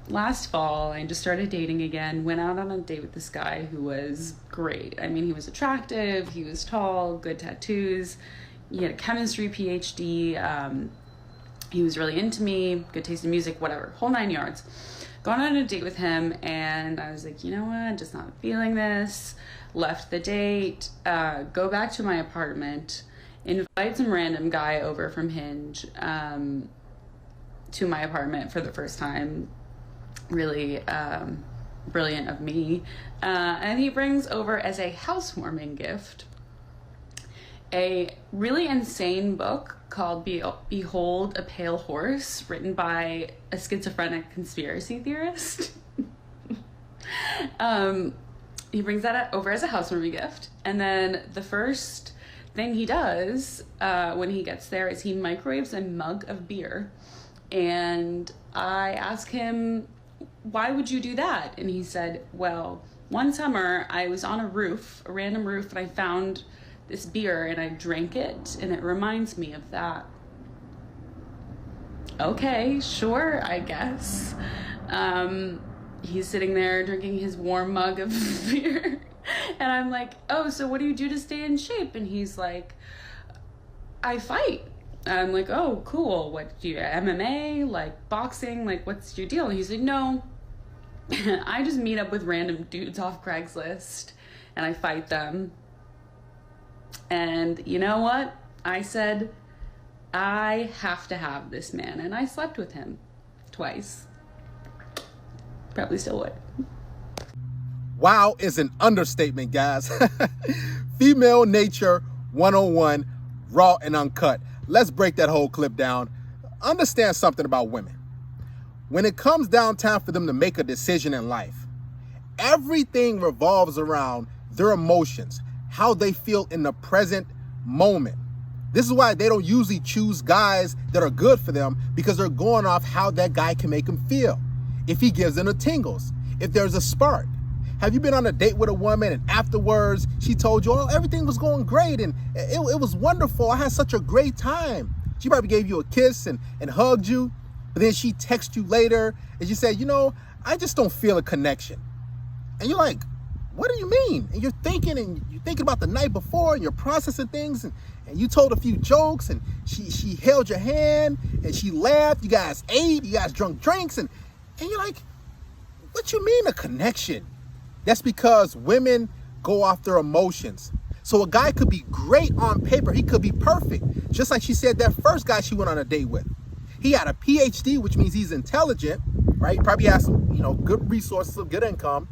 last fall, I just started dating again, went out on a date with this guy who was great. I mean, he was attractive, he was tall, good tattoos, he had a chemistry PhD, he was really into me, good taste in music, whatever, whole 9 yards. Gone on a date with him, and I was like, you know what, just not feeling this. Left the date, go back to my apartment, invite some random guy over from Hinge to my apartment for the first time. Really brilliant of me. And he brings over as a housewarming gift a really insane book called Behold a Pale Horse, written by a schizophrenic conspiracy theorist. He brings that over as a housewarming gift. And then the first thing he does when he gets there is he microwaves a mug of beer. And I ask him, why would you do that? And he said, well, one summer I was on a random roof, and I found this beer and I drank it, and it reminds me of that. Okay, sure, I guess. He's sitting there drinking his warm mug of beer, and I'm like, oh, so what do you do to stay in shape? And he's like, I fight. I'm like, oh, cool. What do you, MMA, like boxing, like what's your deal? And he's like, no, I just meet up with random dudes off Craigslist and I fight them. And you know what? I said, I have to have this man. And I slept with him twice. Probably still would. Wow is an understatement, guys. Female Nature 101, raw and uncut. Let's break that whole clip down. Understand something about women. When it comes down time for them to make a decision in life, everything revolves around their emotions, how they feel in the present moment. This is why they don't usually choose guys that are good for them, because they're going off how that guy can make them feel. If he gives them the tingles, if there's a spark. Have you been on a date with a woman and afterwards she told you, oh, everything was going great and it was wonderful. I had such a great time. She probably gave you a kiss and hugged you, but then she texted you later and she said, you know, I just don't feel a connection. And you're like, what do you mean? And you're thinking about the night before and you're processing things and you told a few jokes and she held your hand and she laughed. You guys ate, you guys drunk drinks and you're like, what you mean a connection? That's because women go off their emotions. So a guy could be great on paper. He could be perfect. Just like she said, that first guy she went on a date with. He had a PhD, which means he's intelligent, right? He probably has some, good resources, some good income.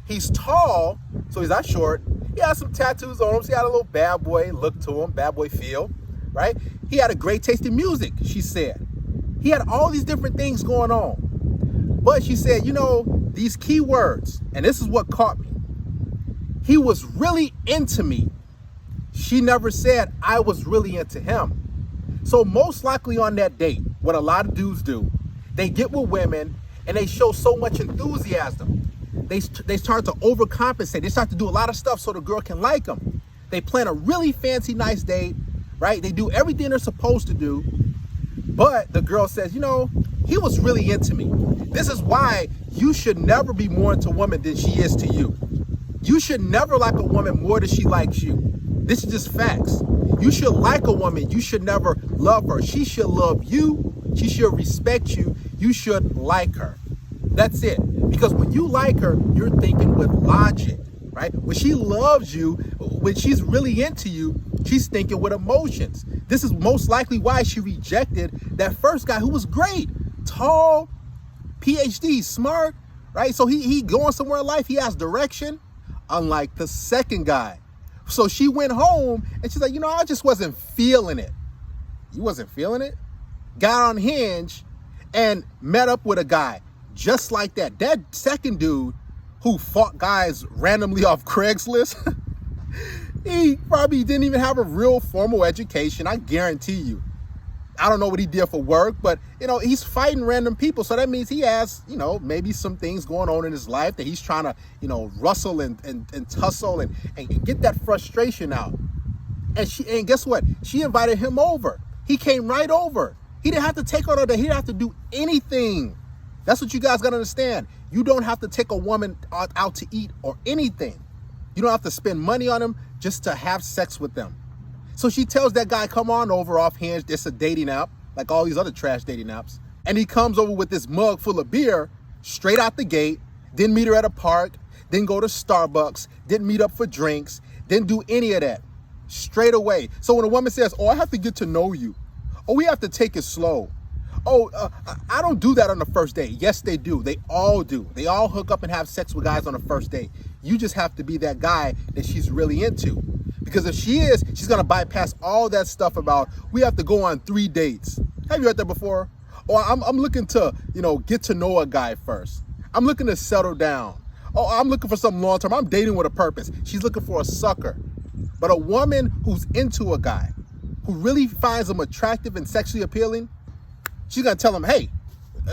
He's tall, so he's not short. He has some tattoos on him, so he had a little bad boy look to him, bad boy feel, right? He had a great taste in music, she said. He had all these different things going on. But she said, these key words, and this is what caught me. He was really into me. She never said I was really into him. So most likely on that date, what a lot of dudes do, they get with women and they show so much enthusiasm. They start to overcompensate. They start to do a lot of stuff so the girl can like them. They plan a really fancy, nice date, right? They do everything they're supposed to do. But the girl says, he was really into me. This is why you should never be more into a woman than she is to you. You should never like a woman more than she likes you. This is just facts. You should like a woman. You should never love her. She should love you. She should respect you. You should like her. That's it. Because when you like her, you're thinking with logic, right? When she loves you, when she's really into you, she's thinking with emotions. This is most likely why she rejected that first guy who was great, tall, PhD, smart, right? So he going somewhere in life. He has direction, unlike the second guy. So she went home and she's like, I just wasn't feeling it. You wasn't feeling it? Got on Hinge and met up with a guy just like that. That second dude who fought guys randomly off Craigslist, he probably didn't even have a real formal education. I guarantee you. I don't know what he did for work, but, he's fighting random people. So that means he has, maybe some things going on in his life that he's trying to, rustle and tussle and get that frustration out. And guess what? She invited him over. He came right over. He didn't have to take her to, he didn't have to do anything That's what you guys got to understand. You don't have to take a woman out to eat or anything. You don't have to spend money on them just to have sex with them. So she tells that guy, come on over off Hinge. It's a dating app, like all these other trash dating apps. And he comes over with this mug full of beer straight out the gate, didn't meet her at a park, didn't go to Starbucks, didn't meet up for drinks, didn't do any of that. Straight away. So when a woman says, oh, I have to get to know you. Oh, we have to take it slow. Oh, I don't do that on the first date. Yes, they do. They all do. They all hook up and have sex with guys on the first date. You just have to be that guy that she's really into. Because if she is, she's going to bypass all that stuff about we have to go on 3 dates. Have you heard that before? Or I'm looking to, get to know a guy first. I'm looking to settle down. Oh, I'm looking for something long term. I'm dating with a purpose. She's looking for a sucker. But a woman who's into a guy, who really finds him attractive and sexually appealing, she's going to tell him, hey,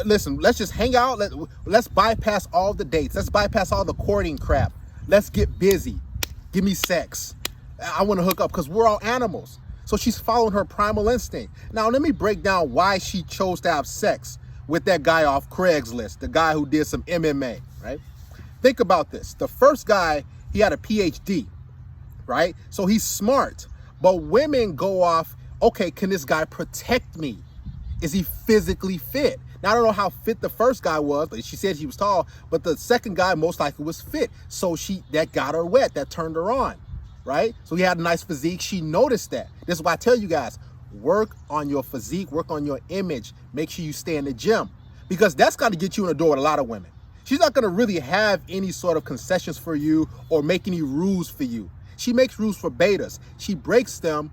listen, let's just hang out. Let's bypass all the dates. Let's bypass all the courting crap. Let's get busy. Give me sex. I want to hook up because we're all animals. So she's following her primal instinct. Now, let me break down why she chose to have sex with that guy off Craigslist, the guy who did some MMA, right? Think about this. The first guy, he had a PhD, right? So he's smart. But women go off, okay, can this guy protect me? Is he physically fit? Now, I don't know how fit the first guy was, but she said he was tall, but the second guy most likely was fit. So that got her wet, that turned her on, right? So he had a nice physique. She noticed that. This is why I tell you guys, work on your physique, work on your image. Make sure you stay in the gym because that's got to get you in the door with a lot of women. She's not going to really have any sort of concessions for you or make any rules for you. She makes rules for betas. She breaks them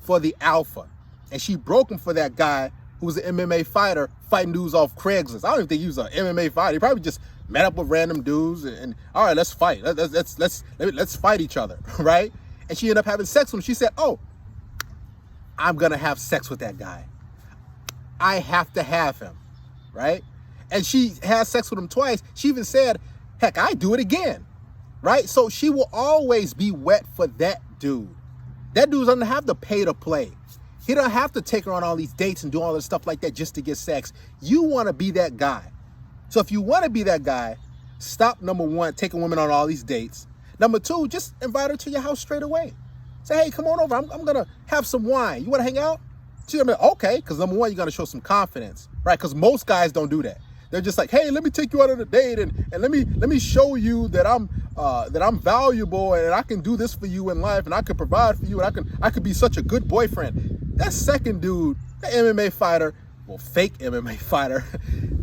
for the alpha. And she broke them for that guy who was an MMA fighter fighting dudes off Craigslist. I don't even think he was an MMA fighter. He probably just met up with random dudes and all right, let's fight. Let's fight each other, right? And she ended up having sex with him. She said, oh, I'm going to have sex with that guy. I have to have him, right? And she has sex with him twice. She even said, heck, I do it again, right? So she will always be wet for that dude. That dude doesn't have to pay to play. He don't have to take her on all these dates and do all this stuff like that just to get sex. You want to be that guy. So if you want to be that guy, stop, number one, taking women on all these dates. Number two, just invite her to your house straight away. Say, hey, come on over. I'm going to have some wine. You want to hang out? She's going to be like, okay, because number one, you got to show some confidence, right? Because most guys don't do that. They're just like, hey, let me take you out on a date and let me show you that I'm valuable and I can do this for you in life and I can provide for you and I could be such a good boyfriend. That second dude, the MMA fighter, well, fake MMA fighter,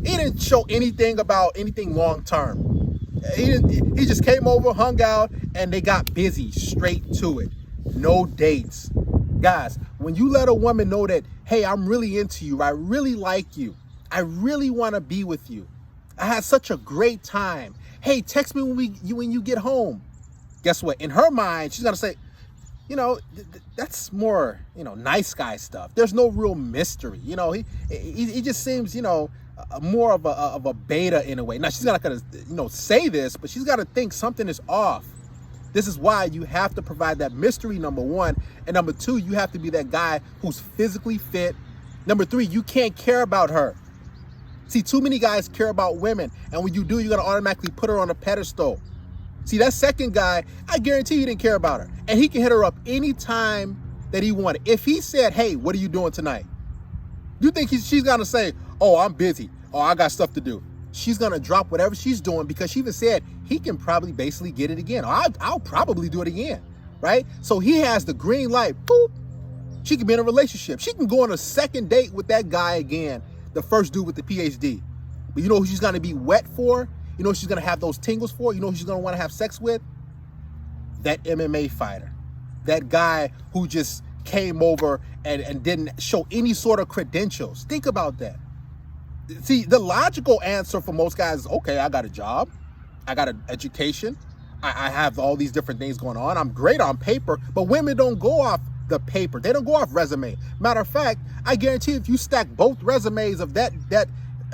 he didn't show anything about anything long term. He just came over, hung out, and they got busy, straight to it. No dates. Guys, when you let a woman know that, hey, I'm really into you, I really like you, I really want to be with you, I had such a great time, hey, text me when you get home. Guess what? In her mind, she's going to say, that's more, nice guy stuff. There's no real mystery. He just seems, more of a beta in a way. Now, she's not going to, say this, but she's got to think something is off. This is why you have to provide that mystery, number one. And number two, you have to be that guy who's physically fit. Number three, you can't care about her. See, too many guys care about women. And when you do, you're going to automatically put her on a pedestal. See, that second guy, I guarantee he didn't care about her. And he can hit her up anytime that he wanted. If he said, hey, what are you doing tonight? You think she's going to say, oh, I'm busy. Oh, I got stuff to do. She's going to drop whatever she's doing because she even said he can probably basically get it again. Or I'll probably do it again, right? So he has the green light. Boop. She can be in a relationship. She can go on a second date with that guy again, the first dude with the PhD. But you know who she's going to be wet for? You know who she's going to have those tingles for? You know who she's going to want to have sex with? That MMA fighter. That guy who just came over and didn't show any sort of credentials. Think about that. See, the logical answer for most guys is, okay, I got a job. I got an education. I have all these different things going on. I'm great on paper, but women don't go off the paper. They don't go off resume. Matter of fact, I guarantee if you stack both resumes of that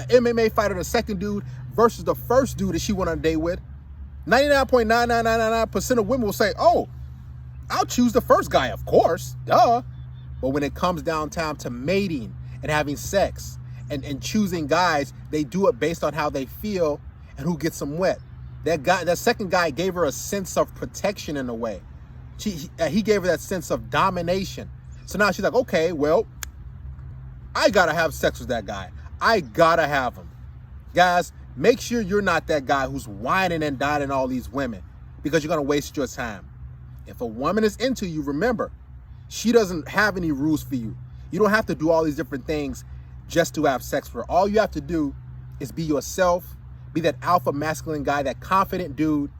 MMA fighter, the second dude, versus the first dude that she went on a date with, 99.99999% of women will say, oh, I'll choose the first guy, of course, duh. But when it comes down time to mating and having sex and choosing guys, they do it based on how they feel and who gets them wet. That second guy gave her a sense of protection in a way. He gave her that sense of domination. So now she's like, okay, well, I gotta have sex with that guy. I gotta have him. Guys, make sure you're not that guy who's whining and dining all these women, because you're gonna waste your time. If a woman is into you, remember, she doesn't have any rules for you. You don't have to do all these different things just to have sex with her. All you have to do is be yourself, be that alpha masculine guy, that confident dude,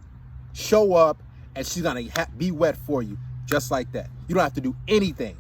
show up, and she's gonna be wet for you, just like that. You don't have to do anything.